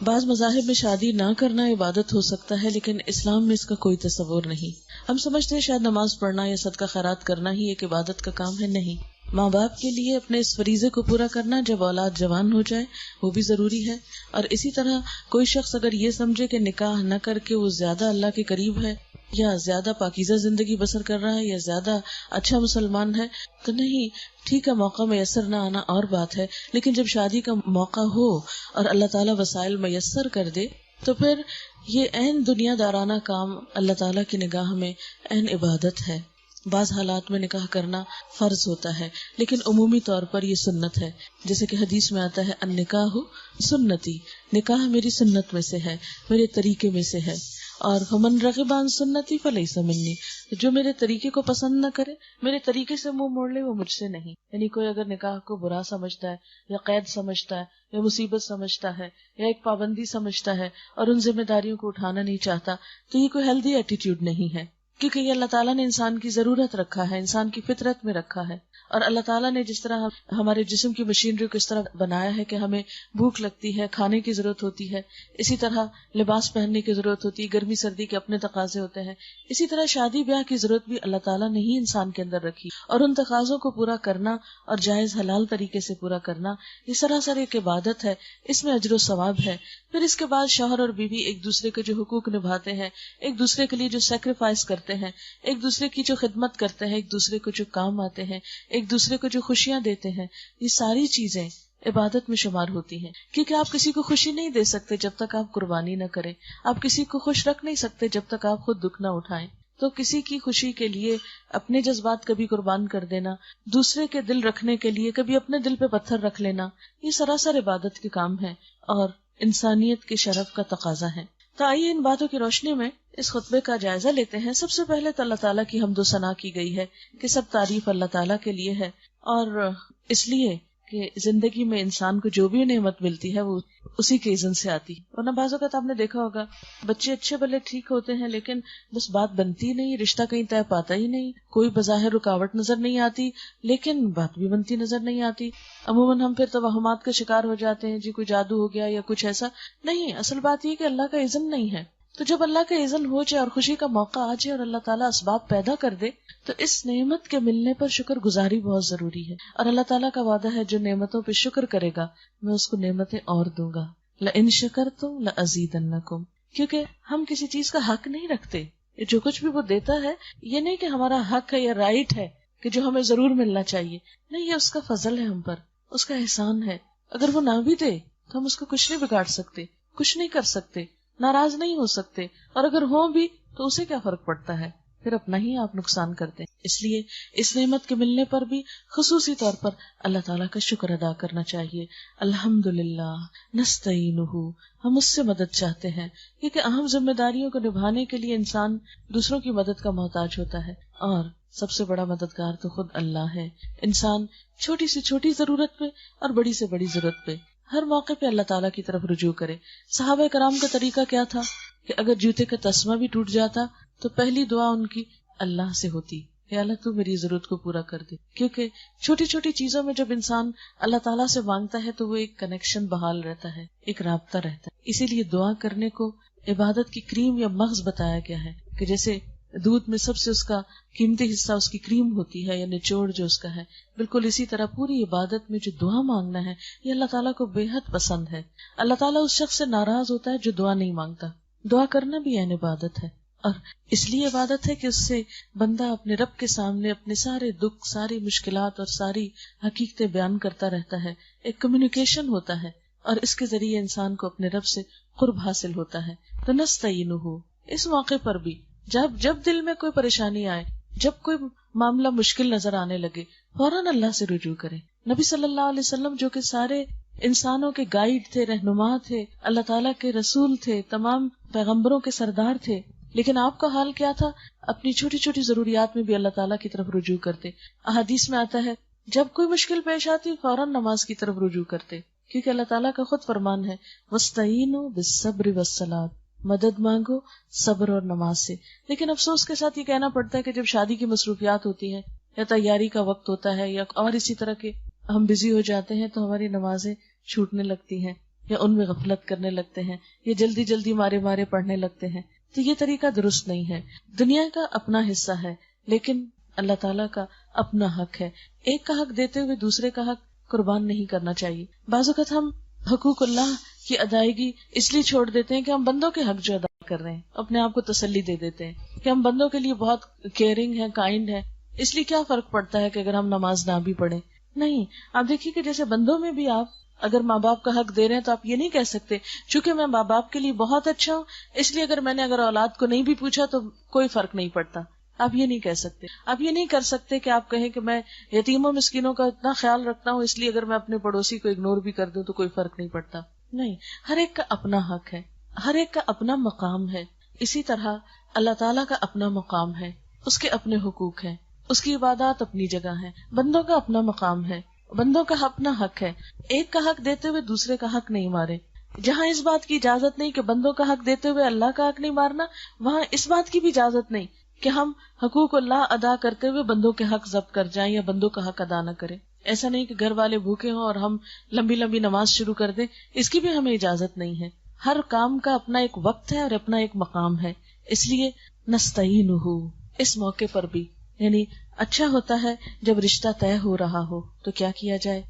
بعض مذاہب میں شادی نہ کرنا عبادت ہو سکتا ہے، لیکن اسلام میں اس کا کوئی تصور نہیں۔ ہم سمجھتے ہیں شاید نماز پڑھنا یا صدقہ خیرات کرنا ہی ایک عبادت کا کام ہے، نہیں۔ ماں باپ کے لیے اپنے اس فریضے کو پورا کرنا جب اولاد جوان ہو جائے وہ بھی ضروری ہے، اور اسی طرح کوئی شخص اگر یہ سمجھے کہ نکاح نہ کر کے وہ زیادہ اللہ کے قریب ہے یا زیادہ پاکیزہ زندگی بسر کر رہا ہے یا زیادہ اچھا مسلمان ہے تو نہیں، ٹھیک ہے، موقع میسر نہ آنا اور بات ہے، لیکن جب شادی کا موقع ہو اور اللہ تعالیٰ وسائل میسر کر دے تو پھر یہ عین دنیا دارانہ کام اللہ تعالیٰ کی نگاہ میں عین عبادت ہے۔ بعض حالات میں نکاح کرنا فرض ہوتا ہے، لیکن عمومی طور پر یہ سنت ہے، جیسے کہ حدیث میں آتا ہے النکاح سنتی، نکاح میری سنت میں سے ہے، میرے طریقے میں سے ہے، اور فمن رغب عن سنتی فلیس منی، جو میرے طریقے کو پسند نہ کرے، میرے طریقے سے منہ موڑ لے، وہ مجھ سے نہیں۔ یعنی کوئی اگر نکاح کو برا سمجھتا ہے یا قید سمجھتا ہے یا مصیبت سمجھتا ہے یا ایک پابندی سمجھتا ہے اور ان ذمہ داریوں کو اٹھانا نہیں چاہتا تو یہ کوئی ہیلدی ایٹیٹیوڈ نہیں ہے، کیونکہ یہ اللہ تعالیٰ نے انسان کی ضرورت رکھا ہے، انسان کی فطرت میں رکھا ہے، اور اللہ تعالیٰ نے جس طرح ہمارے جسم کی مشینری کو اس طرح بنایا ہے کہ ہمیں بھوک لگتی ہے، کھانے کی ضرورت ہوتی ہے، اسی طرح لباس پہننے کی ضرورت ہوتی ہے، گرمی سردی کے اپنے تقاضے ہوتے ہیں، اسی طرح شادی بیاہ کی ضرورت بھی اللہ تعالیٰ نے ہی انسان کے اندر رکھی، اور ان تقاضوں کو پورا کرنا اور جائز حلال طریقے سے پورا کرنا یہ سراسر ایک عبادت ہے، اس میں اجر و ثواب ہے۔ پھر اس کے بعد شوہر اور بیوی ایک دوسرے کے جو حقوق نبھاتے ہیں، ایک دوسرے کے لیے جو سیکریفائس کرتے ہیں، ایک دوسرے کی جو خدمت کرتے ہیں، ایک دوسرے کو جو کام آتے ہیں، ایک دوسرے کو جو خوشیاں دیتے ہیں، یہ ساری چیزیں عبادت میں شمار ہوتی ہیں، کیونکہ آپ کسی کو خوشی نہیں دے سکتے جب تک آپ قربانی نہ کریں، آپ کسی کو خوش رکھ نہیں سکتے جب تک آپ خود دکھ نہ اٹھائیں، تو کسی کی خوشی کے لیے اپنے جذبات کبھی قربان کر دینا، دوسرے کے دل رکھنے کے لیے کبھی اپنے دل پہ پتھر رکھ لینا، یہ سراسر عبادت کے کام ہے اور انسانیت کے شرف کا تقاضا ہے۔ تو آئیے ان باتوں کی روشنی میں اس خطبے کا جائزہ لیتے ہیں۔ سب سے پہلے تو اللہ تعالیٰ کی حمد و ثنا کی گئی ہے کہ سب تعریف اللہ تعالیٰ کے لیے ہے، اور اس لیے کہ زندگی میں انسان کو جو بھی نعمت ملتی ہے وہ اسی کے اذن سے آتی ہے، ورنہ بعض اوقات آپ نے دیکھا ہوگا بچے اچھے بھلے ٹھیک ہوتے ہیں لیکن بس بات بنتی نہیں، رشتہ کہیں طے پاتا ہی نہیں، کوئی بظاہر رکاوٹ نظر نہیں آتی لیکن بات بھی بنتی نظر نہیں آتی۔ عموماً ہم پھر توہمات کا شکار ہو جاتے ہیں، جی کوئی جادو ہو گیا یا کچھ ایسا نہیں، اصل بات یہ کہ اللہ کا اذن نہیں ہے۔ تو جب اللہ کا اذن ہو جائے اور خوشی کا موقع آ جائے اور اللہ تعالیٰ اسباب پیدا کر دے تو اس نعمت کے ملنے پر شکر گزاری بہت ضروری ہے، اور اللہ تعالیٰ کا وعدہ ہے جو نعمتوں پہ شکر کرے گا میں اس کو نعمتیں اور دوں گا، لئن شکرتم لأزیدنکم، کیونکہ ہم کسی چیز کا حق نہیں رکھتے، جو کچھ بھی وہ دیتا ہے یہ نہیں کہ ہمارا حق ہے یا رائٹ ہے کہ جو ہمیں ضرور ملنا چاہیے، نہیں، یہ اس کا فضل ہے ہم پر، اس کا احسان ہے۔ اگر وہ نہ بھی دے تو ہم اس کو کچھ نہیں بگاڑ سکتے، کچھ نہیں کر سکتے، ناراض نہیں ہو سکتے، اور اگر ہوں بھی تو اسے کیا فرق پڑتا ہے، پھر اپنا ہی آپ نقصان کرتے ہیں۔ اس لیے اس نعمت کے ملنے پر بھی خصوصی طور پر اللہ تعالیٰ کا شکر ادا کرنا چاہیے۔ الحمدللہ نستعینہ، ہم اس سے مدد چاہتے ہیں، کیونکہ اہم ذمہ داریوں کو نبھانے کے لیے انسان دوسروں کی مدد کا محتاج ہوتا ہے، اور سب سے بڑا مددگار تو خود اللہ ہے۔ انسان چھوٹی سے چھوٹی ضرورت پہ اور بڑی سے بڑی ضرورت پہ ہر موقع پہ اللہ تعالیٰ کی طرف رجوع کرے۔ صحابہ کرام کا طریقہ کیا تھا کہ اگر جوتے کا تسمہ بھی ٹوٹ جاتا تو پہلی دعا ان کی اللہ سے ہوتی، کہ اللہ تو میری ضرورت کو پورا کر دے، کیونکہ چھوٹی چھوٹی چیزوں میں جب انسان اللہ تعالیٰ سے مانگتا ہے تو وہ ایک کنیکشن بحال رہتا ہے، ایک رابطہ رہتا ہے۔ اسی لیے دعا کرنے کو عبادت کی کریم یا مغز بتایا گیا ہے، کہ جیسے دودھ میں سب سے اس کا قیمتی حصہ اس کی کریم ہوتی ہے یا نچوڑ جو اس کا ہے، بالکل اسی طرح پوری عبادت میں جو دعا مانگنا ہے یہ اللہ تعالیٰ کو بے حد پسند ہے۔ اللہ تعالیٰ اس شخص سے ناراض ہوتا ہے جو دعا نہیں مانگتا۔ دعا کرنا بھی عین عبادت ہے، اور اس لیے عبادت ہے کہ اس سے بندہ اپنے رب کے سامنے اپنے سارے دکھ، ساری مشکلات اور ساری حقیقتیں بیان کرتا رہتا ہے، ایک کمیونیکیشن ہوتا ہے، اور اس کے ذریعے انسان کو اپنے رب سے قرب حاصل ہوتا ہے۔ تو نستعینہ، اس موقع پر بھی جب دل میں کوئی پریشانی آئے، جب کوئی معاملہ مشکل نظر آنے لگے، فوراً اللہ سے رجوع کریں۔ نبی صلی اللہ علیہ وسلم جو کہ سارے انسانوں کے گائیڈ تھے، رہنما تھے، اللہ تعالیٰ کے رسول تھے، تمام پیغمبروں کے سردار تھے، لیکن آپ کا حال کیا تھا؟ اپنی چھوٹی چھوٹی ضروریات میں بھی اللہ تعالیٰ کی طرف رجوع کرتے۔ احادیث میں آتا ہے جب کوئی مشکل پیش آتی فوراً نماز کی طرف رجوع کرتے، کیونکہ اللہ تعالیٰ کا خود فرمان ہے وَاسْتَعِینُوا بِالصَّبْرِ وَالصَّلَاةِ، مدد مانگو صبر اور نماز سے۔ لیکن افسوس کے ساتھ یہ کہنا پڑتا ہے کہ جب شادی کی مصروفیات ہوتی ہیں یا تیاری کا وقت ہوتا ہے یا اور اسی طرح کے ہم بزی ہو جاتے ہیں تو ہماری نمازیں چھوٹنے لگتی ہیں۔ یا ان میں غفلت کرنے لگتے ہیں یا جلدی جلدی مارے مارے پڑھنے لگتے ہیں. تو یہ طریقہ درست نہیں ہے. دنیا کا اپنا حصہ ہے لیکن اللہ تعالیٰ کا اپنا حق ہے. ایک کا حق دیتے ہوئے دوسرے کا حق قربان نہیں کرنا چاہیے. بعض اوقات ہم حقوق اللہ کی ادائیگی اس لیے چھوڑ دیتے ہیں کہ ہم بندوں کے حق جو ادا کر رہے ہیں اپنے آپ کو تسلی دے دیتے ہیں کہ ہم بندوں کے لیے بہت کیئرنگ ہیں، کائنڈ ہیں، اس لیے کیا فرق پڑتا ہے کہ اگر ہم نماز نہ بھی پڑھیں. نہیں، آپ دیکھیے کہ جیسے بندوں میں بھی آپ اگر ماں باپ کا حق دے رہے ہیں تو آپ یہ نہیں کہہ سکتے چونکہ میں ماں باپ کے لیے بہت اچھا ہوں اس لیے اگر اولاد کو نہیں بھی پوچھا تو کوئی فرق نہیں پڑتا. آپ یہ نہیں کہہ سکتے. آپ یہ نہیں کر سکتے کہ آپ کہیں کہ میں یتیموں مسکینوں کا اتنا خیال رکھتا ہوں اس لیے اگر میں اپنے پڑوسی کو اگنور بھی کر دوں تو کوئی فرق نہیں پڑتا. نہیں، ہر ایک کا اپنا حق ہے، ہر ایک کا اپنا مقام ہے. اسی طرح اللہ تعالیٰ کا اپنا مقام ہے، اس کے اپنے حقوق ہیں، اس کی عبادات اپنی جگہ ہیں. بندوں کا اپنا مقام ہے، بندوں کا اپنا حق ہے. ایک کا حق دیتے ہوئے دوسرے کا حق نہیں مارے. جہاں اس بات کی اجازت نہیں کہ بندوں کا حق دیتے ہوئے اللہ کا حق نہیں مارنا، وہاں اس بات کی بھی اجازت نہیں کہ ہم حقوق اللہ ادا کرتے ہوئے بندوں کے حق ضبط کر جائیں یا بندوں کا حق ادا نہ کریں. ایسا نہیں کہ گھر والے بھوکے ہوں اور ہم لمبی لمبی نماز شروع کر دیں، اس کی بھی ہمیں اجازت نہیں ہے. ہر کام کا اپنا ایک وقت ہے اور اپنا ایک مقام ہے. اس لیے نستعینہ اس موقع پر بھی یعنی اچھا ہوتا ہے جب رشتہ طے ہو رہا ہو تو کیا کیا جائے،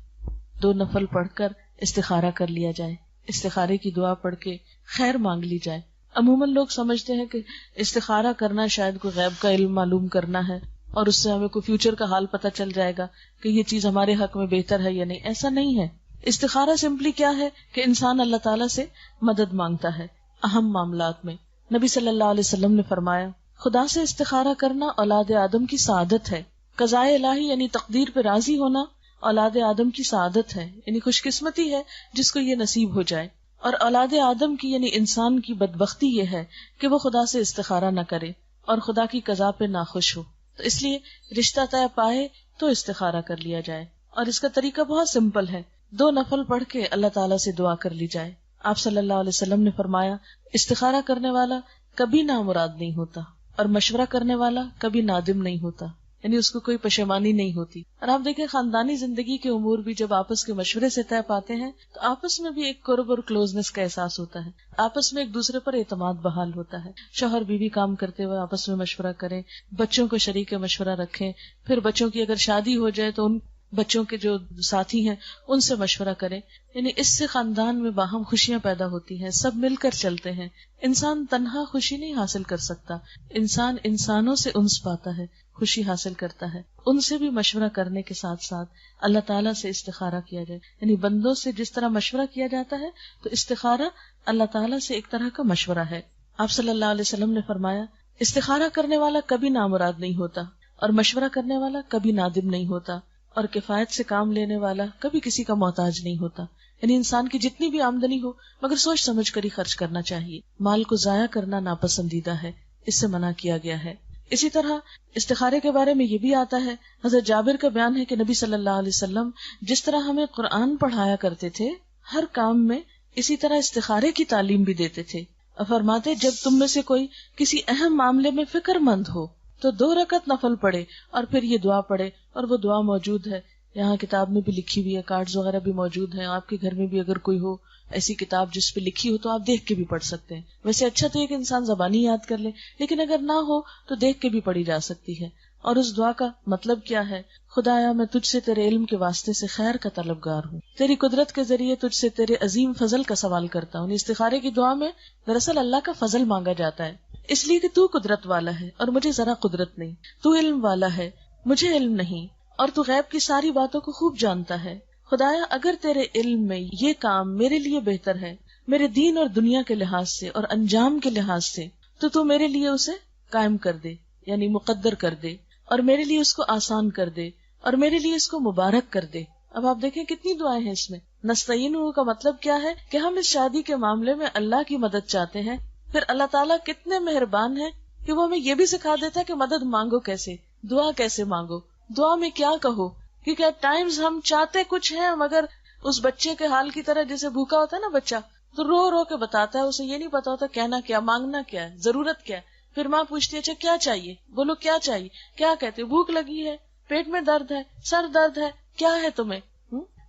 2 نفل پڑھ کر استخارہ کر لیا جائے. استخارے کی دعا پڑھ کے خیر مانگ لی جائے. عموماً لوگ سمجھتے ہیں کہ استخارہ کرنا شاید کوئی غیب کا علم معلوم کرنا ہے اور اس سے ہمیں کوئی فیوچر کا حال پتہ چل جائے گا کہ یہ چیز ہمارے حق میں بہتر ہے یا نہیں. ایسا نہیں ہے. استخارہ سمپلی کیا ہے کہ انسان اللہ تعالیٰ سے مدد مانگتا ہے اہم معاملات میں. نبی صلی اللہ علیہ وسلم نے فرمایا خدا سے استخارہ کرنا اولاد آدم کی سعادت ہے. قضاء الہی یعنی تقدیر پہ راضی ہونا اولاد آدم کی سعادت ہے، یعنی خوش قسمتی ہے جس کو یہ نصیب ہو جائے. اور اولاد آدم کی یعنی انسان کی بدبختی یہ ہے کہ وہ خدا سے استخارہ نہ کرے اور خدا کی قضا پہ ناخوش ہو. تو اس لیے رشتہ طے پائے تو استخارہ کر لیا جائے. اور اس کا طریقہ بہت سمپل ہے، 2 نفل پڑھ کے اللہ تعالیٰ سے دعا کر لی جائے. آپ صلی اللہ علیہ وسلم نے فرمایا استخارہ کرنے والا کبھی نامراد نہیں ہوتا اور مشورہ کرنے والا کبھی نادم نہیں ہوتا، یعنی اس کو کوئی پشیمانی نہیں ہوتی. اور آپ دیکھیں خاندانی زندگی کے امور بھی جب آپس کے مشورے سے طے پاتے ہیں تو آپس میں بھی ایک قرب اور کلوزنس کا احساس ہوتا ہے. آپس میں ایک دوسرے پر اعتماد بحال ہوتا ہے. شوہر بیوی کام کرتے ہوئے آپس میں مشورہ کریں، بچوں کو شریک مشورہ رکھیں، پھر بچوں کی اگر شادی ہو جائے تو ان بچوں کے جو ساتھی ہیں ان سے مشورہ کریں. یعنی اس سے خاندان میں باہم خوشیاں پیدا ہوتی ہیں، سب مل کر چلتے ہیں. انسان تنہا خوشی نہیں حاصل کر سکتا، انسان انسانوں سے انس پاتا ہے، خوشی حاصل کرتا ہے. ان سے بھی مشورہ کرنے کے ساتھ ساتھ اللہ تعالیٰ سے استخارہ کیا جائے. یعنی بندوں سے جس طرح مشورہ کیا جاتا ہے تو استخارہ اللہ تعالیٰ سے ایک طرح کا مشورہ ہے. آپ صلی اللہ علیہ وسلم نے فرمایا استخارہ کرنے والا کبھی نامراد نہیں ہوتا اور مشورہ کرنے والا کبھی نادم نہیں ہوتا اور کفایت سے کام لینے والا کبھی کسی کا محتاج نہیں ہوتا. یعنی انسان کی جتنی بھی آمدنی ہو مگر سوچ سمجھ کر ہی خرچ کرنا چاہیے. مال کو ضائع کرنا ناپسندیدہ ہے، اس سے منع کیا گیا ہے. اسی طرح استخارے کے بارے میں یہ بھی آتا ہے، حضرت جابر کا بیان ہے کہ نبی صلی اللہ علیہ وسلم جس طرح ہمیں قرآن پڑھایا کرتے تھے ہر کام میں اسی طرح استخارے کی تعلیم بھی دیتے تھے. فرماتے جب تم میں سے کوئی کسی اہم معاملے میں فکر مند ہو تو 2 رکعت نفل پڑھے اور پھر یہ دعا پڑھے. اور وہ دعا موجود ہے یہاں کتاب میں بھی لکھی ہوئی ہے، کارڈز وغیرہ بھی موجود ہیں. آپ کے گھر میں بھی اگر کوئی ہو ایسی کتاب جس پہ لکھی ہو تو آپ دیکھ کے بھی پڑھ سکتے ہیں. ویسے اچھا تو یہ کہ انسان زبانی یاد کر لے، لیکن اگر نہ ہو تو دیکھ کے بھی پڑھی جا سکتی ہے. اور اس دعا کا مطلب کیا ہے؟ خدایا میں تجھ سے تیرے علم کے واسطے سے خیر کا طلبگار ہوں، تیری قدرت کے ذریعے تجھ سے تیرے عظیم فضل کا سوال کرتا ہوں. استخارے کی دعا میں دراصل اللہ کا فضل مانگا جاتا ہے، اس لیے کہ تو قدرت والا ہے اور مجھے ذرا قدرت نہیں، تو علم والا ہے مجھے علم نہیں، اور تو غیب کی ساری باتوں کو خوب جانتا ہے. خدایا اگر تیرے علم میں یہ کام میرے لیے بہتر ہے، میرے دین اور دنیا کے لحاظ سے اور انجام کے لحاظ سے، تو میرے لیے اسے قائم کر دے، یعنی مقدر کر دے، اور میرے لیے اس کو آسان کر دے، اور میرے لیے اس کو مبارک کر دے. اب آپ دیکھیں کتنی دعائیں ہیں اس میں. نستعینہ کا مطلب کیا ہے کہ ہم اس شادی کے معاملے میں اللہ کی مدد چاہتے ہیں. پھر اللہ تعالیٰ کتنے مہربان ہیں کہ وہ ہمیں یہ بھی سکھا دیتا ہے کہ مدد مانگو کیسے، دعا کیسے مانگو، دعا میں کیا کہو. کیونکہ ایٹ ٹائمز ہم چاہتے کچھ ہیں مگر اس بچے کے حال کی طرح جیسے بھوکا ہوتا ہے نا بچہ تو رو رو کے بتاتا ہے، اسے یہ نہیں پتا ہوتا کہنا کیا، مانگنا کیا ہے، ضرورت کیا ہے. پھر ماں پوچھتی ہے اچھا کیا چاہیے، بولو کیا چاہیے، کیا کہتے، بھوک لگی ہے، پیٹ میں درد ہے، سر درد ہے، کیا ہے تمہیں.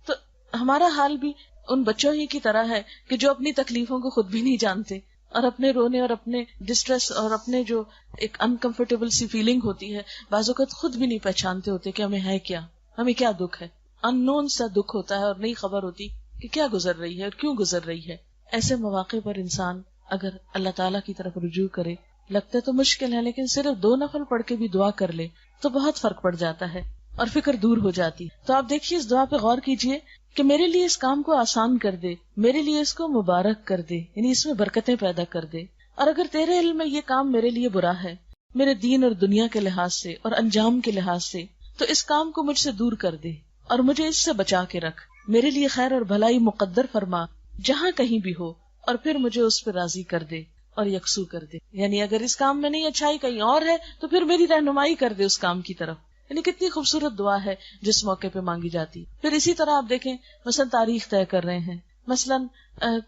تو ہمارا حال بھی ان بچوں ہی کی طرح ہے کہ جو اپنی تکلیفوں کو خود بھی نہیں جانتے، اور اپنے رونے اور اپنے ڈسٹریس اور اپنے جو ایک انکمفرٹیبل سی فیلنگ ہوتی ہے بعض اوقات خود بھی نہیں پہچانتے ہوتے کہ ہمیں ہے کیا، ہمیں کیا دکھ ہے. ان نون سا دکھ ہوتا ہے اور نہیں خبر ہوتی کہ کیا گزر رہی ہے اور کیوں گزر رہی ہے. ایسے مواقع پر انسان اگر اللہ تعالیٰ کی طرف رجوع کرے، لگتا ہے تو مشکل ہے لیکن صرف 2 نفل پڑھ کے بھی دعا کر لے تو بہت فرق پڑ جاتا ہے اور فکر دور ہو جاتی. تو آپ دیکھیے اس دعا پہ غور کیجئے کہ میرے لیے اس کام کو آسان کر دے، میرے لیے اس کو مبارک کر دے، یعنی اس میں برکتیں پیدا کر دے. اور اگر تیرے علم میں یہ کام میرے لیے برا ہے، میرے دین اور دنیا کے لحاظ سے اور انجام کے لحاظ سے، تو اس کام کو مجھ سے دور کر دے اور مجھے اس سے بچا کے رکھ. میرے لیے خیر اور بھلائی مقدر فرما جہاں کہیں بھی ہو، اور پھر مجھے اس پہ راضی کر دے اور یکسو کر دے. یعنی اگر اس کام میں نہیں اچھائی کہیں اور ہے تو پھر میری رہنمائی کر دے اس کام کی طرف. یعنی کتنی خوبصورت دعا ہے جس موقع پہ مانگی جاتی. پھر اسی طرح آپ دیکھیں مثلا تاریخ طے کر رہے ہیں، مثلا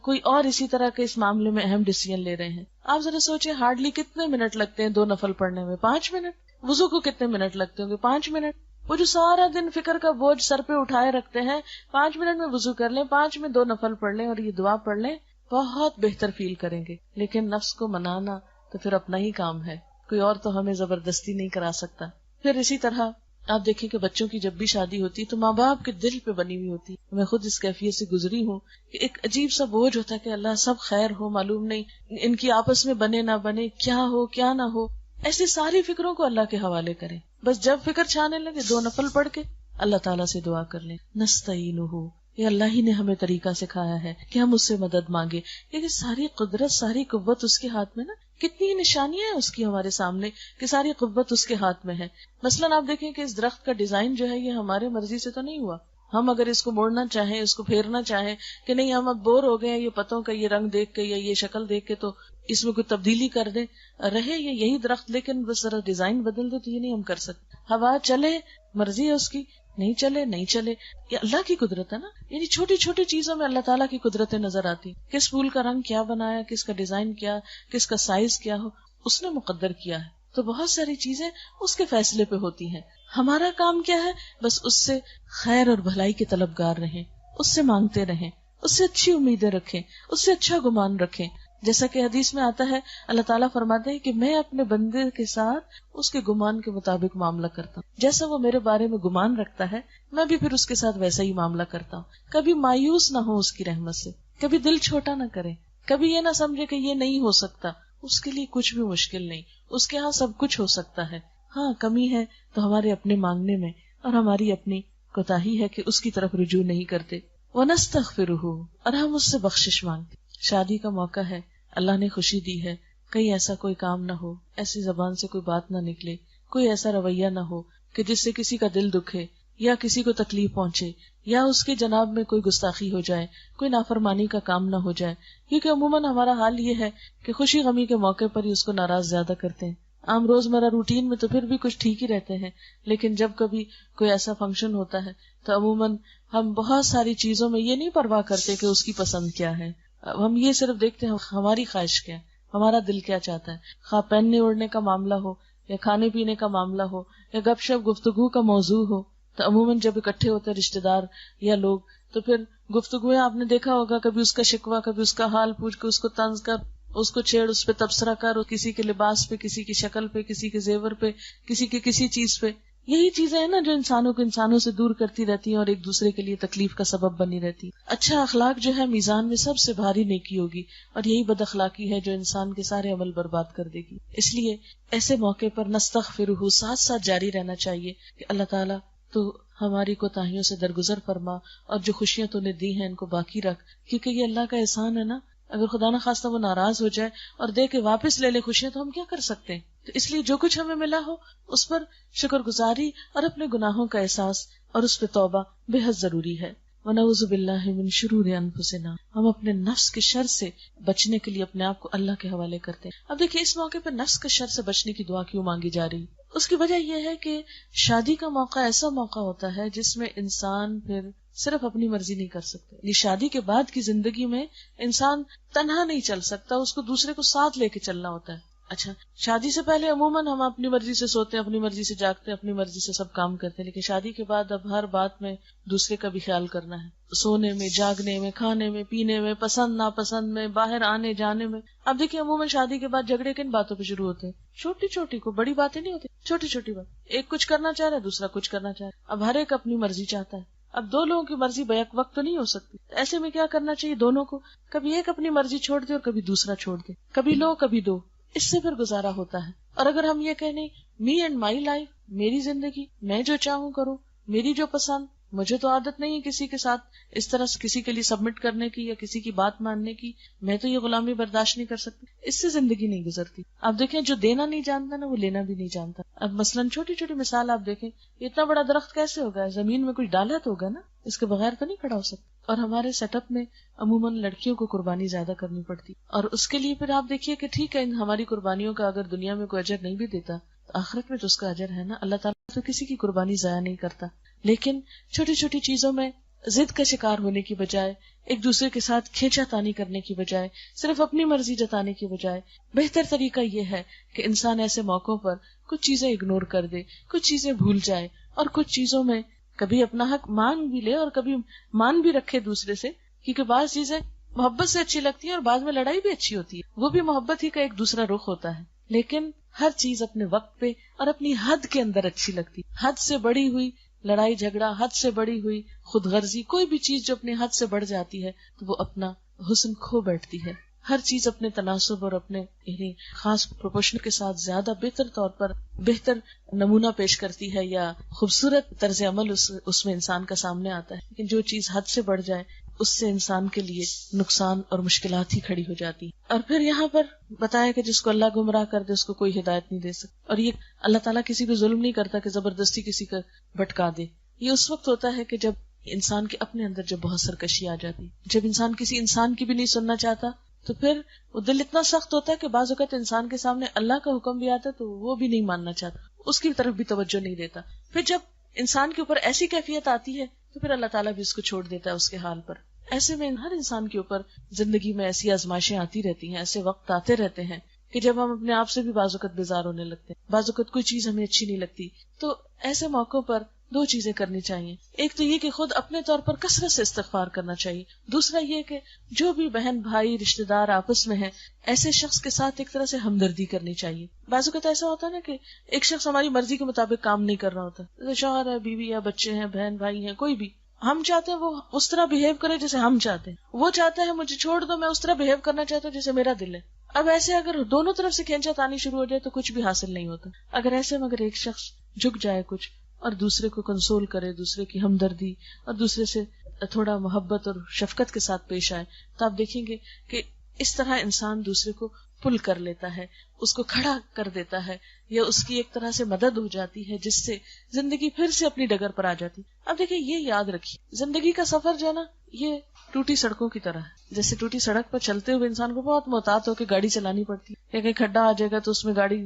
کوئی اور اسی طرح کے اس معاملے میں اہم ڈیسیژن لے رہے ہیں. آپ ذرا سوچیں ہارڈلی کتنے منٹ لگتے ہیں 2 نفل پڑھنے میں؟ 5 منٹ. وضو کو کتنے منٹ لگتے ہوں گے؟ 5 منٹ. وہ جو سارا دن فکر کا بوجھ سر پہ اٹھائے رکھتے ہیں، 5 منٹ میں وضو کر لیں، 5 میں 2 نفل پڑھ لیں اور یہ دعا پڑھ لیں، بہت بہتر فیل کریں گے. لیکن نفس کو منانا تو پھر اپنا ہی کام ہے، کوئی اور تو ہمیں زبردستی نہیں کرا سکتا. پھر اسی طرح آپ دیکھیں کہ بچوں کی جب بھی شادی ہوتی تو ماں باپ کے دل پہ بنی ہوئی ہوتی. میں خود اس کیفیت سے گزری ہوں کہ ایک عجیب سا بوجھ ہوتا ہے کہ اللہ سب خیر ہو، معلوم نہیں ان کی آپس میں بنے نہ بنے، کیا ہو کیا نہ ہو. ایسی ساری فکروں کو اللہ کے حوالے کریں. بس جب فکر چھانے لگے 2 نفل پڑھ کے اللہ تعالیٰ سے دعا کر لیں. نستعینہ، یہ اللہ ہی نے ہمیں طریقہ سکھایا ہے کہ ہم اس سے مدد مانگے، کیونکہ ساری قدرت ساری قوت اس کے ہاتھ میں نا. کتنی نشانیاں ہیں اس کی ہمارے سامنے کہ ساری قوت اس کے ہاتھ میں ہے. مثلاً آپ دیکھیں کہ اس درخت کا ڈیزائن جو ہے یہ ہمارے مرضی سے تو نہیں ہوا. ہم اگر اس کو موڑنا چاہیں، اس کو پھیرنا چاہیں کہ نہیں ہم اب بور ہو گئے ہیں یہ پتوں کا یہ رنگ دیکھ کے یا یہ شکل دیکھ کے، تو اس میں کوئی تبدیلی کر دیں، رہے یہ یہی درخت لیکن بس ذرا ڈیزائن بدل دے، تو یہ نہیں ہم کر سکتے. ہوا چلے مرضی ہے اس کی، نہیں چلے نہیں چلے، یہ اللہ کی قدرت ہے نا. یعنی چھوٹی چھوٹی چیزوں میں اللہ تعالیٰ کی قدرتیں نظر آتی. کس پھول کا رنگ کیا بنایا، کس کا ڈیزائن کیا، کس کا سائز کیا ہو، اس نے مقدر کیا ہے. تو بہت ساری چیزیں اس کے فیصلے پہ ہوتی ہیں. ہمارا کام کیا ہے؟ بس اس سے خیر اور بھلائی کے طلبگار رہیں، اس سے مانگتے رہیں، اس سے اچھی امیدیں رکھیں، اس سے اچھا گمان رکھیں. جیسا کہ حدیث میں آتا ہے اللہ تعالیٰ فرماتے ہیں کہ میں اپنے بندے کے ساتھ اس کے گمان کے مطابق معاملہ کرتا ہوں. جیسا وہ میرے بارے میں گمان رکھتا ہے میں بھی پھر اس کے ساتھ ویسا ہی معاملہ کرتا ہوں. کبھی مایوس نہ ہو اس کی رحمت سے، کبھی دل چھوٹا نہ کریں، کبھی یہ نہ سمجھے کہ یہ نہیں ہو سکتا. اس کے لیے کچھ بھی مشکل نہیں، اس کے ہاں سب کچھ ہو سکتا ہے. ہاں کمی ہے تو ہمارے اپنے مانگنے میں، اور ہماری اپنی کوتاہی ہے کہ اس کی طرف رجوع نہیں کرتے. وَنَسْتَغْفِرُهُ، اور ہم اس سے بخشش مانگتے. شادی کا موقع ہے، اللہ نے خوشی دی ہے، کہیں ایسا کوئی کام نہ ہو، ایسی زبان سے کوئی بات نہ نکلے، کوئی ایسا رویہ نہ ہو کہ جس سے کسی کا دل دکھے یا کسی کو تکلیف پہنچے یا اس کے جناب میں کوئی گستاخی ہو جائے، کوئی نافرمانی کا کام نہ ہو جائے. کیونکہ عموماً ہمارا حال یہ ہے کہ خوشی غمی کے موقع پر ہی اس کو ناراض زیادہ کرتے ہیں. عام روزمرہ روٹین میں تو پھر بھی کچھ ٹھیک ہی رہتے ہیں، لیکن جب کبھی کوئی ایسا فنکشن ہوتا ہے تو عموماً ہم بہت ساری چیزوں میں یہ نہیں پرواہ کرتے کہ اس کی پسند کیا ہے. ہم یہ صرف دیکھتے ہیں ہماری خواہش کیا ہے، ہمارا دل کیا چاہتا ہے. خواہ پہننے اوڑھنے کا معاملہ ہو یا کھانے پینے کا معاملہ ہو یا گپ شپ گفتگو کا موضوع ہو، تو عموماً جب اکٹھے ہوتے ہیں رشتے دار یا لوگ تو پھر گفتگویں آپ نے دیکھا ہوگا، کبھی اس کا شکوہ، کبھی اس کا حال پوچھ کے اس کو طنز کر، اس کو چھیڑ، اس پہ تبصرہ کر، اور کسی کے لباس پہ، کسی کی شکل پہ، کسی کے زیور پہ، کسی کے کسی چیز پہ. یہی چیزیں ہیں نا جو انسانوں کو انسانوں سے دور کرتی رہتی ہیں اور ایک دوسرے کے لیے تکلیف کا سبب بنی رہتی. اچھا اخلاق جو ہے میزان میں سب سے بھاری نیکی ہوگی، اور یہی بد اخلاقی ہے جو انسان کے سارے عمل برباد کر دے گی. اس لیے ایسے موقع پر نستغفرہ ساتھ ساتھ جاری رہنا چاہیے کہ اللہ تعالیٰ تو ہماری کوتاہیوں سے درگزر فرما، اور جو خوشیاں تو نے دی ہیں ان کو باقی رکھ، کیونکہ یہ اللہ کا احسان ہے نا. اگر خدا نہ خواستہ وہ ناراض ہو جائے اور دے کے واپس لے لے خوشیاں تو ہم کیا کر سکتے ہیں؟ تو اس لیے جو کچھ ہمیں ملا ہو اس پر شکر گزاری اور اپنے گناہوں کا احساس اور اس پہ توبہ بے حد ضروری ہے. وَنَعُوذُ بِاللَّهِ مِن شُرُورِ أَنفُسِنَا، ہم اپنے نفس کے شر سے بچنے کے لیے اپنے آپ کو اللہ کے حوالے کرتے ہیں. اب دیکھیں اس موقع پہ نفس کے شر سے بچنے کی دعا کیوں مانگی جا رہی؟ اس کی وجہ یہ ہے کہ شادی کا موقع ایسا موقع ہوتا ہے جس میں انسان پھر صرف اپنی مرضی نہیں کر سکتا. یہ شادی کے بعد کی زندگی میں انسان تنہا نہیں چل سکتا، اس کو دوسرے کو ساتھ لے کے چلنا ہوتا ہے. اچھا، شادی سے پہلے عموماً ہم اپنی مرضی سے سوتے ہیں، اپنی مرضی سے جاگتے ہیں، اپنی مرضی سے سب کام کرتے ہیں، لیکن شادی کے بعد اب ہر بات میں دوسرے کا بھی خیال کرنا ہے، سونے میں، جاگنے میں، کھانے میں، پینے میں، پسند ناپسند میں، باہر آنے جانے میں۔ اب دیکھیے عموماً شادی کے بعد جھگڑے کن باتوں پہ شروع ہوتے ہیں؟ چھوٹی چھوٹی، کو بڑی باتیں نہیں ہوتی، چھوٹی چھوٹی بات، ایک کچھ کرنا چاہ رہا ہے، دوسرا کچھ کرنا چاہ رہا ہے، اب ہر ایک اپنی مرضی چاہتا ہے۔ اب دو لوگوں کی مرضی بیک وقت تو نہیں ہو سکتی، ایسے میں کیا کرنا چاہیے دونوں کو؟ کبھی ایک اپنی مرضی چھوڑ دے اور کبھی دوسرا چھوڑ دے، کبھی لو کبھی دو، اس سے پھر گزارا ہوتا ہے۔ اور اگر ہم یہ کہنے می اینڈ مائی لائف، میری زندگی، میں جو چاہوں کروں، میری جو پسند، مجھے تو عادت نہیں ہے کسی کے ساتھ اس طرح سے کسی کے لیے سبمٹ کرنے کی یا کسی کی بات ماننے کی، میں تو یہ غلامی برداشت نہیں کر سکتی، اس سے زندگی نہیں گزرتی۔ اب دیکھیں جو دینا نہیں جانتا نا وہ لینا بھی نہیں جانتا۔ اب مثلاً چھوٹی چھوٹی مثال آپ دیکھیں، اتنا بڑا درخت کیسے ہوگا؟ زمین میں کچھ ڈالا تو ہوگا نا، اس کے بغیر تو نہیں کھڑا ہو سکتا۔ اور ہمارے سیٹ اپ میں عموماً لڑکیوں کو قربانی زیادہ کرنی پڑتی، اور اس کے لیے پھر آپ دیکھیے کہ ٹھیک ہے ہماری قربانیوں کا اگر دنیا میں کوئی اجر نہیں بھی دیتا تو آخرت میں تو اس کا اجر ہے نا، اللہ تعالیٰ تو کسی کی قربانی ضائع نہیں کرتا۔ لیکن چھوٹی چھوٹی چیزوں میں ضد کا شکار ہونے کی بجائے، ایک دوسرے کے ساتھ کھینچا تانی کرنے کی بجائے، صرف اپنی مرضی جتانے کی بجائے، بہتر طریقہ یہ ہے کہ انسان ایسے موقعوں پر کچھ چیزیں اگنور کر دے، کچھ چیزیں بھول جائے، اور کچھ چیزوں میں کبھی اپنا حق مانگ بھی لے اور کبھی مان بھی رکھے دوسرے سے، کیونکہ بعض چیزیں محبت سے اچھی لگتی ہیں اور بعد میں لڑائی بھی اچھی ہوتی ہے، وہ بھی محبت ہی کا ایک دوسرا رخ ہوتا ہے۔ لیکن ہر چیز اپنے وقت پہ اور اپنی حد کے اندر اچھی لگتی، حد سے بڑی ہوئی لڑائی جھگڑا، حد سے بڑی ہوئی خود غرضی، کوئی بھی چیز جو اپنی حد سے بڑھ جاتی ہے تو وہ اپنا حسن کھو بیٹھتی ہے۔ ہر چیز اپنے تناسب اور اپنے یعنی خاص پروپورشن کے ساتھ زیادہ بہتر طور پر بہتر نمونہ پیش کرتی ہے یا خوبصورت طرز عمل اس میں انسان کا سامنے آتا ہے۔ لیکن جو چیز حد سے بڑھ جائے اس سے انسان کے لیے نقصان اور مشکلات ہی کھڑی ہو جاتی۔ اور پھر یہاں پر بتایا کہ جس کو اللہ گمراہ کر دے اس کو کوئی ہدایت نہیں دے سکتا، اور یہ اللہ تعالیٰ کسی پہ ظلم نہیں کرتا کہ زبردستی کسی کا بھٹکا دے۔ یہ اس وقت ہوتا ہے کہ جب انسان کے اپنے اندر جب بہت سرکشی آ جاتی، جب انسان کسی انسان کی بھی نہیں سننا چاہتا تو پھر وہ دل اتنا سخت ہوتا ہے کہ بعض اوقات انسان کے سامنے اللہ کا حکم بھی آتا ہے تو وہ بھی نہیں ماننا چاہتا، اس کی طرف بھی توجہ نہیں دیتا۔ پھر جب انسان کے اوپر ایسی کیفیت آتی ہے تو پھر اللہ تعالیٰ بھی اس کو چھوڑ دیتا ہے اس کے حال پر۔ ایسے میں ہر انسان کے اوپر زندگی میں ایسی آزمائشیں آتی رہتی ہیں، ایسے وقت آتے رہتے ہیں کہ جب ہم اپنے آپ سے بھی بعض اوقات بیزار ہونے لگتے ہیں، بعض اوقات کوئی چیز ہمیں اچھی نہیں لگتی۔ تو ایسے موقعوں پر دو چیزیں کرنی چاہیے، ایک تو یہ کہ خود اپنے طور پر کثرت سے استغفار کرنا چاہیے، دوسرا یہ کہ جو بھی بہن بھائی رشتہ دار آپس میں ہیں ایسے شخص کے ساتھ ایک طرح سے ہمدردی کرنی چاہیے۔ بعض اوقات ایسا ہوتا ہے نا کہ ایک شخص ہماری مرضی کے مطابق کام نہیں کر رہا ہوتا، جیسے شوہر ہے، بیوی ہے، بچے ہیں، بہن بھائی ہیں، کوئی بھی، ہم چاہتے ہیں وہ اس طرح بہیو کرے جیسے ہم چاہتے ہیں، وہ چاہتا ہے مجھے چھوڑ دو، میں اس طرح بہیو کرنا چاہتا ہوں جیسے میرا دل ہے۔ اب ایسے اگر دونوں طرف سے کھینچا تانی شروع ہو جائے تو کچھ بھی حاصل نہیں ہوتا۔ اگر ایسے میں اگر ایک شخص جھک جائے کچھ اور دوسرے کو کنسول کرے، دوسرے کی ہمدردی اور دوسرے سے تھوڑا محبت اور شفقت کے ساتھ پیش آئے تو آپ دیکھیں گے کہ اس طرح انسان دوسرے کو پل کر لیتا ہے، اس کو کھڑا کر دیتا ہے، یا اس کی ایک طرح سے مدد ہو جاتی ہے جس سے زندگی پھر سے اپنی ڈگر پر آ جاتی۔ اب دیکھیں یہ یاد رکھیے، زندگی کا سفر جو ہے نا یہ ٹوٹی سڑکوں کی طرح ہے۔ جیسے ٹوٹی سڑک پر چلتے ہوئے انسان کو بہت محتاط ہو کے گاڑی چلانی پڑتی ہے، یا کہیں کھڈا آ جائے گا تو اس میں گاڑی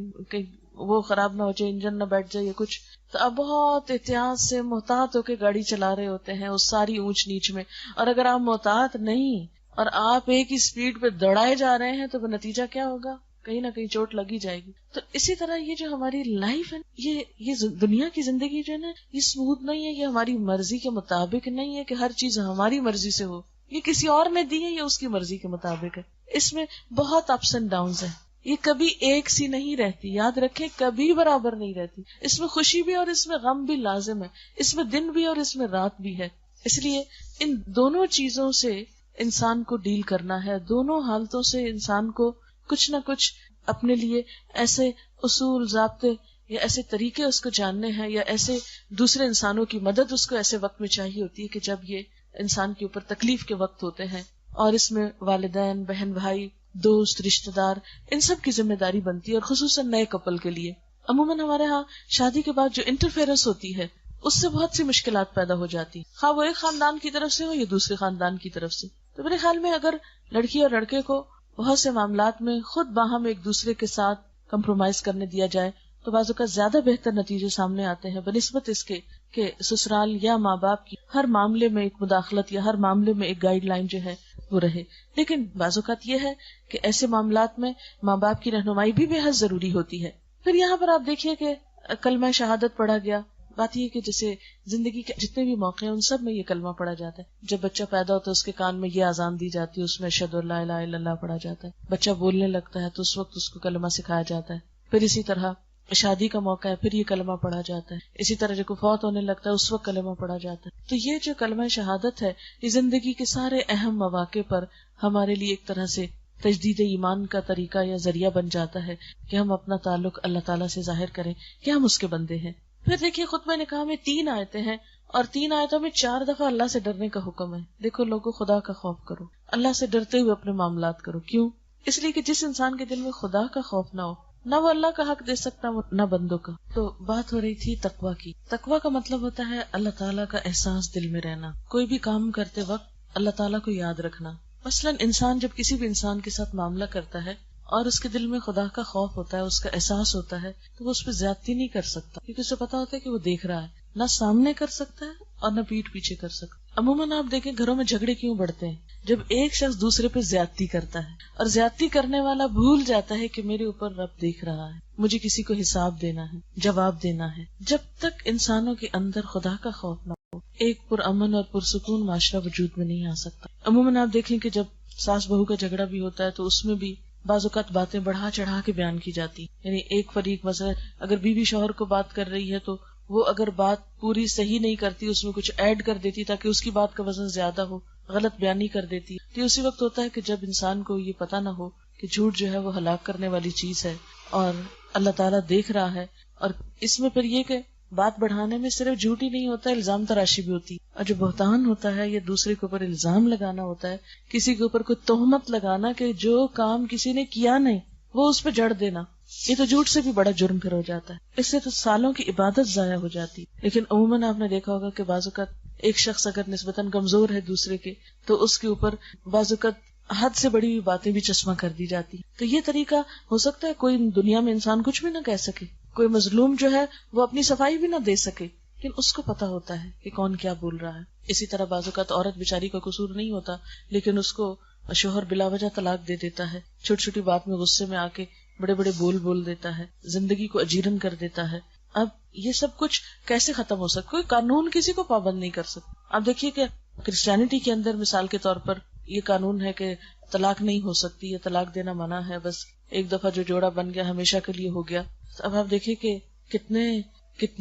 وہ خراب نہ ہو جائے، انجن نہ بیٹھ جائے یا کچھ، تو اب بہت احتیاط سے محتاط ہو کے گاڑی چلا رہے ہوتے ہیں اس ساری اونچ نیچ میں۔ اور اگر آپ محتاط نہیں اور آپ ایک ہی سپیڈ پہ دوڑائے جا رہے ہیں تو نتیجہ کیا ہوگا؟ کہیں نہ کہیں چوٹ لگی جائے گی۔ تو اسی طرح یہ جو ہماری لائف ہے، یہ دنیا کی زندگی جو ہے نا یہ اسموتھ نہیں ہے، یہ ہماری مرضی کے مطابق نہیں ہے کہ ہر چیز ہماری مرضی سے ہو، یہ کسی اور نے دی ہے یا اس کی مرضی کے مطابق ہے۔ اس میں بہت اپس اینڈ ڈاؤنز ہیں، یہ کبھی ایک سی نہیں رہتی، یاد رکھیں کبھی برابر نہیں رہتی۔ اس میں خوشی بھی اور اس میں غم بھی لازم ہے، اس میں دن بھی اور اس میں رات بھی ہے۔ اس لیے ان دونوں چیزوں سے انسان کو ڈیل کرنا ہے، دونوں حالتوں سے انسان کو کچھ نہ کچھ اپنے لیے ایسے اصول ضابطے یا ایسے طریقے اس کو جاننے ہیں، یا ایسے دوسرے انسانوں کی مدد اس کو ایسے وقت میں چاہیے ہوتی ہے کہ جب یہ انسان کے اوپر تکلیف کے وقت ہوتے ہیں، اور اس میں والدین، بہن بھائی، دوست، رشتہ دار، ان سب کی ذمہ داری بنتی ہے، اور خصوصاً نئے کپل کے لیے۔ عموماً ہمارے ہاں شادی کے بعد جو انٹرفیئرنس ہوتی ہے اس سے بہت سی مشکلات پیدا ہو جاتی، خواہ وہ ایک خاندان کی طرف سے ہو یا دوسرے خاندان کی طرف سے۔ تو میرے خیال میں اگر لڑکی اور لڑکے کو بہت سے معاملات میں خود باہم ایک دوسرے کے ساتھ کمپرومائز کرنے دیا جائے تو بعض اوقات زیادہ بہتر نتیجے سامنے آتے ہیں، بنسبت اس کے کہ سسرال یا ماں باپ کی ہر معاملے میں ایک مداخلت یا ہر معاملے میں ایک گائیڈ لائن جو ہے وہ رہے. لیکن بعض اوقات یہ ہے کہ ایسے معاملات میں ماں باپ کی رہنمائی بھی بے حد ضروری ہوتی ہے. پھر یہاں پر آپ دیکھیے کہ کلمہ شہادت پڑھا گیا. بات یہ کہ جیسے زندگی کے جتنے بھی موقع ہیں ان سب میں یہ کلمہ پڑھا جاتا ہے. جب بچہ پیدا ہوتا ہے اس کے کان میں یہ اذان دی جاتی ہے, اس میں اشہد ان لا الہ الا اللہ پڑھا جاتا ہے. بچہ بولنے لگتا ہے تو اس وقت اس کو کلمہ سکھایا جاتا ہے. پھر اسی طرح شادی کا موقع ہے, پھر یہ کلمہ پڑھا جاتا ہے. اسی طرح جب فوت ہونے لگتا ہے اس وقت کلمہ پڑھا جاتا ہے. تو یہ جو کلمہ شہادت ہے یہ زندگی کے سارے اہم مواقع پر ہمارے لیے ایک طرح سے تجدید ایمان کا طریقہ یا ذریعہ بن جاتا ہے کہ ہم اپنا تعلق اللہ تعالیٰ سے ظاہر کریں کہ ہم اس کے بندے ہیں. پھر دیکھیے خطبہ نکاح میں 3 آیتیں ہیں اور 3 آیتوں میں 4 دفعہ اللہ سے ڈرنے کا حکم ہے. دیکھو لوگوں, خدا کا خوف کرو, اللہ سے ڈرتے ہوئے اپنے معاملات کرو. کیوں؟ اس لیے کہ جس انسان کے دل میں خدا کا خوف نہ ہو, نہ وہ اللہ کا حق دے سکتا نہ بندوں کا. تو بات ہو رہی تھی تقویٰ کی. تقویٰ کا مطلب ہوتا ہے اللہ تعالیٰ کا احساس دل میں رہنا, کوئی بھی کام کرتے وقت اللہ تعالیٰ کو یاد رکھنا. مثلاً انسان جب کسی بھی انسان کے ساتھ معاملہ کرتا ہے اور اس کے دل میں خدا کا خوف ہوتا ہے, اس کا احساس ہوتا ہے, تو وہ اس پہ زیادتی نہیں کر سکتا, کیونکہ اسے پتا ہوتا ہے کہ وہ دیکھ رہا ہے. نہ سامنے کر سکتا ہے اور نہ پیٹھ پیچھے کر سکتا. عموماً آپ دیکھیں گھروں میں جھگڑے کیوں بڑھتے ہیں؟ جب ایک شخص دوسرے پہ زیادتی کرتا ہے, اور زیادتی کرنے والا بھول جاتا ہے کہ میرے اوپر رب دیکھ رہا ہے, مجھے کسی کو حساب دینا ہے, جواب دینا ہے. جب تک انسانوں کے اندر خدا کا خوف نہ ہو, ایک پرامن اور پرسکون معاشرہ وجود میں نہیں آ سکتا. عموماً آپ دیکھیں کہ جب ساس بہو کا جھگڑا بھی ہوتا ہے تو اس میں بھی بعض اوقات باتیں بڑھا چڑھا کے بیان کی جاتی. یعنی ایک فریق مثلا اگر بیوی شوہر کو بات کر رہی ہے تو وہ اگر بات پوری صحیح نہیں کرتی, اس میں کچھ ایڈ کر دیتی تاکہ اس کی بات کا وزن زیادہ ہو, غلط بیانی کر دیتی. تو اسی وقت ہوتا ہے کہ جب انسان کو یہ پتا نہ ہو کہ جھوٹ جو ہے وہ ہلاک کرنے والی چیز ہے اور اللہ تعالیٰ دیکھ رہا ہے. اور اس میں پھر یہ کہ بات بڑھانے میں صرف جھوٹ ہی نہیں ہوتا, الزام تراشی بھی ہوتی. اور جو بہتان ہوتا ہے یہ دوسرے کے اوپر الزام لگانا ہوتا ہے, کسی کے اوپر کوئی تہمت لگانا کہ جو کام کسی نے کیا نہیں وہ اس پہ جڑ دینا. یہ تو جھوٹ سے بھی بڑا جرم پھر ہو جاتا ہے. اس سے تو سالوں کی عبادت ضائع ہو جاتی. لیکن عموماً آپ نے دیکھا ہوگا کہ بعض اوقات ایک شخص اگر نسبتاً کمزور ہے دوسرے کے, تو اس کے اوپر بعض اوقات حد سے بڑی ہوئی باتیں بھی چشمہ کر دی جاتی. تو یہ طریقہ ہو سکتا ہے کوئی دنیا میں انسان کچھ بھی نہ کہہ سکے, کوئی مظلوم جو ہے وہ اپنی صفائی بھی نہ دے سکے, لیکن اس کو پتا ہوتا ہے کہ کون کیا بول رہا ہے. اسی طرح بعض اوقات عورت بیچاری کا قصور نہیں ہوتا, لیکن اس کو شوہر بلا وجہ طلاق دے دیتا ہے, چھوٹی چھوٹی بات میں غصے میں آ کے بڑے بڑے بول دیتا ہے, زندگی کو اجیرن کر دیتا ہے. اب یہ سب کچھ کیسے ختم ہو سکتا؟ کوئی قانون کسی کو پابند نہیں کر سکتا. آپ دیکھیے کہ کرسچینٹی کے اندر مثال کے طور پر یہ قانون ہے کہ طلاق نہیں ہو سکتی, یا طلاق دینا منع ہے, بس ایک دفعہ جو جوڑا بن گیا ہمیشہ کے لیے ہو گیا. اب آپ دیکھیں کہ کتنی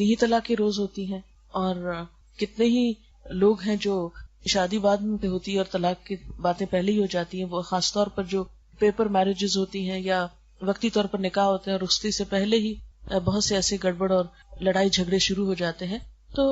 ہی طلاق کی روز ہوتی ہیں, اور کتنے ہی لوگ ہیں جو شادی بعد میں ہوتی ہے اور طلاق کی باتیں پہلے ہی ہو جاتی ہیں. وہ خاص طور پر جو پیپر میرجز ہوتی ہیں یا وقتی طور پر نکاح ہوتے ہیں, اور رخصتی سے پہلے ہی بہت سے ایسے گڑبڑ اور لڑائی جھگڑے شروع ہو جاتے ہیں. تو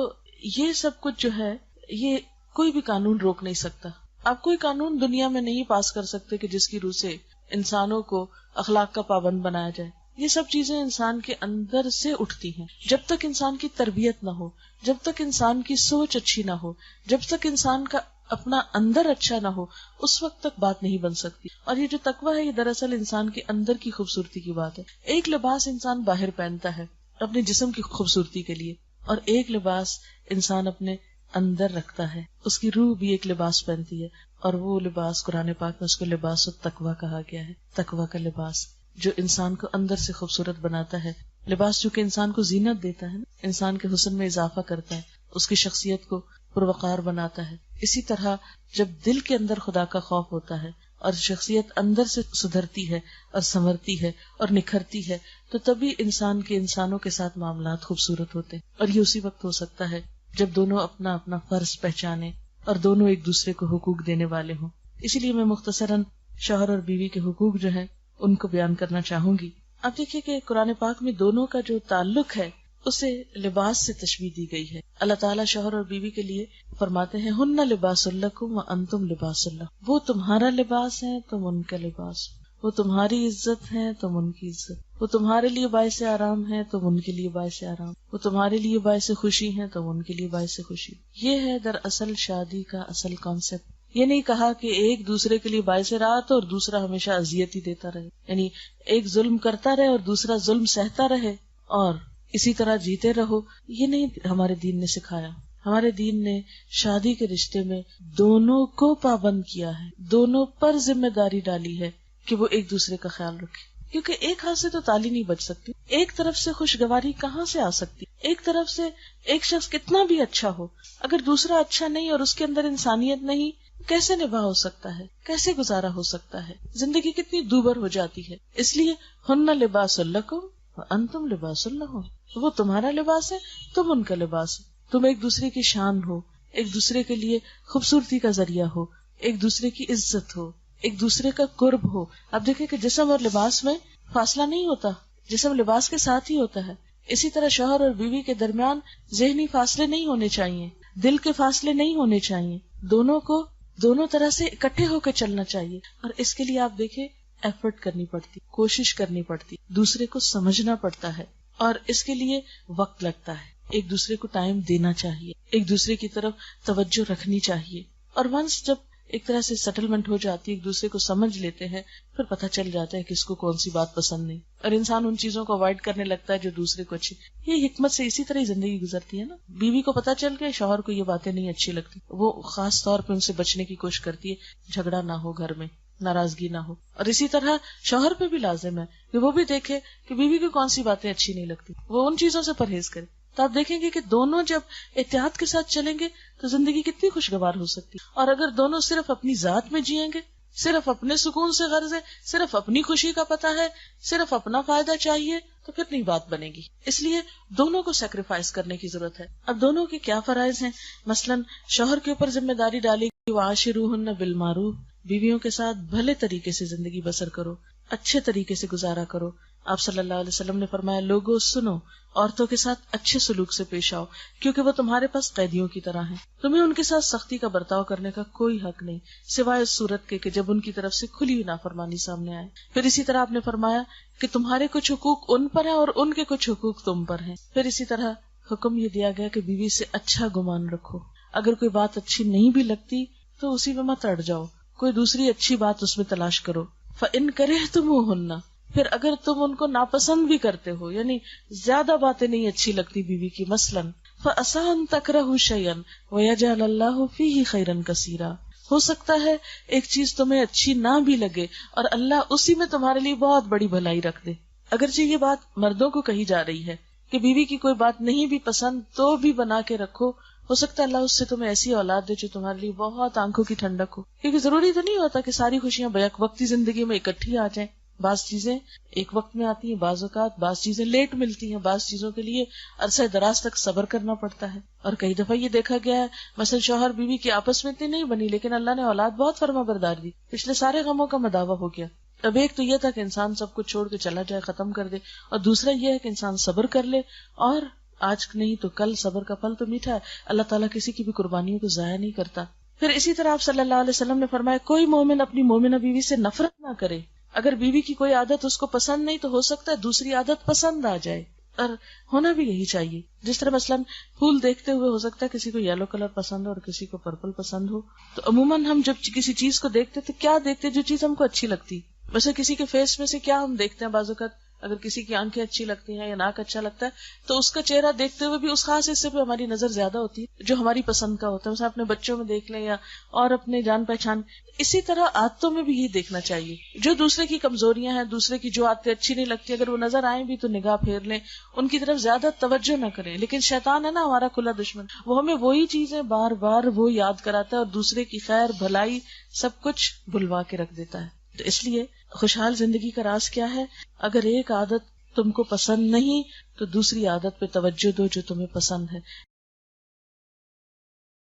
یہ سب کچھ جو ہے یہ کوئی بھی قانون روک نہیں سکتا. آپ کوئی قانون دنیا میں نہیں پاس کر سکتے کہ جس کی روح سے انسانوں کو اخلاق کا پابند بنایا جائے. یہ سب چیزیں انسان کے اندر سے اٹھتی ہیں. جب تک انسان کی تربیت نہ ہو, جب تک انسان کی سوچ اچھی نہ ہو, جب تک انسان کا اپنا اندر اچھا نہ ہو, اس وقت تک بات نہیں بن سکتی. اور یہ جو تقویٰ ہے یہ دراصل انسان کے اندر کی خوبصورتی کی بات ہے. ایک لباس انسان باہر پہنتا ہے اپنے جسم کی خوبصورتی کے لیے, اور ایک لباس انسان اپنے اندر رکھتا ہے, اس کی روح بھی ایک لباس پہنتی ہے, اور وہ لباس قرآن پاک میں اس کو لباس التقویٰ کہا گیا ہے. تقویٰ کا لباس جو انسان کو اندر سے خوبصورت بناتا ہے. لباس جو کہ انسان کو زینت دیتا ہے, انسان کے حسن میں اضافہ کرتا ہے, اس کی شخصیت کو پروقار بناتا ہے. اسی طرح جب دل کے اندر خدا کا خوف ہوتا ہے اور شخصیت اندر سے سدھرتی ہے اور سنورتی ہے اور نکھرتی ہے, تو تبھی انسان کے انسانوں کے ساتھ معاملات خوبصورت ہوتے ہیں. اور یہ اسی وقت ہو سکتا ہے جب دونوں اپنا اپنا فرض پہچانے اور دونوں ایک دوسرے کو حقوق دینے والے ہوں. اسی لیے میں مختصراً شوہر اور بیوی کے حقوق جو ہیں ان کو بیان کرنا چاہوں گی. اب دیکھیے کہ قرآن پاک میں دونوں کا جو تعلق ہے اسے لباس سے تشبیہ دی گئی ہے. اللہ تعالیٰ شوہر اور بیوی کے لیے فرماتے ہیں ہن لباس لکم وانتم لباس لہم, وہ تمہارا لباس ہے تم ان کا لباس, وہ تمہاری عزت ہے تم ان کی عزت, وہ تمہارے لیے باعث آرام ہے تم ان کے لیے باعث آرام, وہ تمہارے لیے باعث خوشی ہے تم ان کے لیے باعث خوشی. یہ ہے دراصل شادی کا اصل کانسیپٹ. یہ نہیں کہا کہ ایک دوسرے کے لیے باعث راحت اور دوسرا ہمیشہ اذیت ہی دیتا رہے, یعنی ایک ظلم کرتا رہے اور دوسرا ظلم سہتا رہے اور اسی طرح جیتے رہو. یہ نہیں ہمارے دین نے سکھایا. ہمارے دین نے شادی کے رشتے میں دونوں کو پابند کیا ہے، دونوں پر ذمہ داری ڈالی ہے کہ وہ ایک دوسرے کا خیال رکھے، کیونکہ ایک ہاتھ سے تو تالی نہیں بج سکتی، ایک طرف سے خوشگواری کہاں سے آ سکتی، ایک طرف سے ایک شخص کتنا بھی اچھا ہو، اگر دوسرا اچھا نہیں اور اس کے اندر انسانیت نہیں، کیسے نباہ ہو سکتا ہے، کیسے گزارا ہو سکتا ہے، زندگی کتنی دوبر ہو جاتی ہے۔ اس لیے ہن لباس لکم وانتم لباس لہم، وہ تمہارا لباس ہے، تم ان کا لباس ہے، تم ایک دوسرے کی شان ہو، ایک دوسرے کے لیے خوبصورتی کا ذریعہ ہو، ایک دوسرے کی عزت ہو، ایک دوسرے کا قرب ہو۔ اب دیکھیں کہ جسم اور لباس میں فاصلہ نہیں ہوتا، جسم لباس کے ساتھ ہی ہوتا ہے۔ اسی طرح شوہر اور بیوی کے درمیان ذہنی فاصلے نہیں ہونے چاہیے، دل کے فاصلے نہیں ہونے چاہیے، دونوں کو دونوں طرح سے اکٹھے ہو کے چلنا چاہیے۔ اور اس کے لیے آپ دیکھیں ایفرٹ کرنی پڑتی، کوشش کرنی پڑتی، دوسرے کو سمجھنا پڑتا ہے، اور اس کے لیے وقت لگتا ہے، ایک دوسرے کو ٹائم دینا چاہیے، ایک دوسرے کی طرف توجہ رکھنی چاہیے۔ اور ونس جب ایک طرح سے سیٹلمنٹ ہو جاتی ہے، ایک دوسرے کو سمجھ لیتے ہیں، پھر پتہ چل جاتا ہے کہ اس کو کون سی بات پسند نہیں، اور انسان ان چیزوں کو اوائڈ کرنے لگتا ہے جو دوسرے کو اچھی۔ یہ حکمت سے اسی طرح ہی زندگی گزرتی ہے نا۔ بیوی کو پتہ چل گیا شوہر کو یہ باتیں نہیں اچھی لگتی، وہ خاص طور پہ ان سے بچنے کی کوشش کرتی ہے، جھگڑا نہ ہو، گھر میں ناراضگی نہ ہو۔ اور اسی طرح شوہر پہ بھی لازم ہے کہ وہ بھی دیکھے کہ بیوی کو کون سی باتیں اچھی نہیں لگتی، وہ ان چیزوں سے پرہیز کرے۔ تو آپ دیکھیں گے کہ دونوں جب احتیاط کے ساتھ چلیں گے تو زندگی کتنی خوشگوار ہو سکتی، اور اگر دونوں صرف اپنی ذات میں جئیں گے، صرف اپنے سکون سے غرض ہے، صرف اپنی خوشی کا پتہ ہے، صرف اپنا فائدہ چاہیے، تو پھر نہیں بات بنے گی۔ اس لیے دونوں کو سیکریفائس کرنے کی ضرورت ہے۔ اب دونوں کے کیا فرائض ہیں؟ مثلاً شوہر کے اوپر ذمہ داری ڈالی کہ وعاشروہن بالمعروف، بیویوں کے ساتھ بھلے طریقے سے زندگی بسر کرو، اچھے طریقے سے گزارا کرو۔ آپ صلی اللہ علیہ وسلم نے فرمایا، لوگوں سنو، عورتوں کے ساتھ اچھے سلوک سے پیش آؤ، کیونکہ وہ تمہارے پاس قیدیوں کی طرح ہیں، تمہیں ان کے ساتھ سختی کا برتاؤ کرنے کا کوئی حق نہیں، سوائے اس صورت کے کہ جب ان کی طرف سے کھلی ہوئی نافرمانی سامنے آئے۔ پھر اسی طرح آپ نے فرمایا کہ تمہارے کچھ حقوق ان پر ہیں اور ان کے کچھ حقوق تم پر ہیں۔ پھر اسی طرح حکم یہ دیا گیا کہ بیوی سے اچھا گمان رکھو، اگر کوئی بات اچھی نہیں بھی لگتی تو اسی میں مت اڑ جاؤ، کوئی دوسری اچھی بات اس میں تلاش کرو۔ فَإِن كَرِهْتُمُوهُنَّ، پھر اگر تم ان کو ناپسند بھی کرتے ہو، یعنی زیادہ باتیں نہیں اچھی لگتی بیوی کی، مثلاً فَأَسَىٰ أَن تَكْرَهُوا شَيْئًا وَيَجْعَلَ اللَّهُ فِيهِ خَيْرًا كَثِيرًا، ہو سکتا ہے ایک چیز تمہیں اچھی نہ بھی لگے اور اللہ اسی میں تمہارے لیے بہت بڑی بھلائی رکھ دے۔ اگرچہ یہ بات مردوں کو کہی جا رہی ہے کہ بیوی کی کوئی بات نہیں بھی پسند تو بھی بنا کے رکھو، ہو سکتا ہے اللہ اس سے تمہیں ایسی اولاد دے جو تمہارے لیے بہت آنکھوں کی ٹھنڈک ہو، کیونکہ ضروری تو نہیں ہوتا کہ ساری خوشیاں بیک وقتی زندگی میں اکٹھی آ جائیں، بعض چیزیں ایک وقت میں آتی ہیں، بعض اوقات بعض چیزیں لیٹ ملتی ہیں، بعض چیزوں کے لیے عرصہ دراز تک صبر کرنا پڑتا ہے۔ اور کئی دفعہ یہ دیکھا گیا ہے مثلا شوہر بیوی کی آپس میں اتنی نہیں بنی لیکن اللہ نے اولاد بہت فرما بردار دی، پچھلے سارے غموں کا مداوع ہو گیا۔ اب ایک تو یہ تھا کہ انسان سب کچھ چھوڑ کے چلا جائے، ختم کر دے، اور دوسرا یہ ہے کہ انسان صبر کر لے، اور آج نہیں تو کل صبر کا پھل تو میٹھا ہے، اللہ تعالیٰ کسی کی بھی قربانیوں کو ضائع نہیں کرتا۔ پھر اسی طرح آپ صلی اللہ علیہ وسلم نے فرمایا، کوئی مومن اپنی مومنہ بیوی سے نفرت نہ کرے، اگر بیوی کی کوئی عادت اس کو پسند نہیں تو ہو سکتا ہے دوسری عادت پسند آ جائے، اور ہونا بھی یہی چاہیے۔ جس طرح مثلاً پھول دیکھتے ہوئے ہو سکتا ہے کسی کو یلو کلر پسند ہو اور کسی کو پرپل پسند ہو، تو عموماً ہم جب کسی چیز کو دیکھتے تو کیا دیکھتے، جو چیز ہم کو اچھی لگتی، ویسے کسی کے فیس میں سے کیا ہم دیکھتے ہیں، بعض اوقات اگر کسی کی آنکھیں اچھی لگتی ہیں یا ناک اچھا لگتا ہے تو اس کا چہرہ دیکھتے ہوئے بھی اس خاص حصے پہ ہماری نظر زیادہ ہوتی ہے جو ہماری پسند کا ہوتا ہے، مثلا اپنے بچوں میں دیکھ لیں یا اور اپنے جان پہچان۔ اسی طرح عادتوں میں بھی یہ دیکھنا چاہیے، جو دوسرے کی کمزوریاں ہیں، دوسرے کی جو عادتیں اچھی نہیں لگتی، اگر وہ نظر آئیں بھی تو نگاہ پھیر لیں، ان کی طرف زیادہ توجہ نہ کریں۔ لیکن شیطان ہے نا ہمارا کھلا دشمن، وہ ہمیں وہی چیزیں بار بار وہ یاد کراتا ہے اور دوسرے کی خیر بھلائی سب کچھ بھلوا کے رکھ دیتا ہے۔ تو اس لیے خوشحال زندگی کا راز کیا ہے؟ اگر ایک عادت تم کو پسند نہیں تو دوسری عادت پہ توجہ دو جو تمہیں پسند ہے،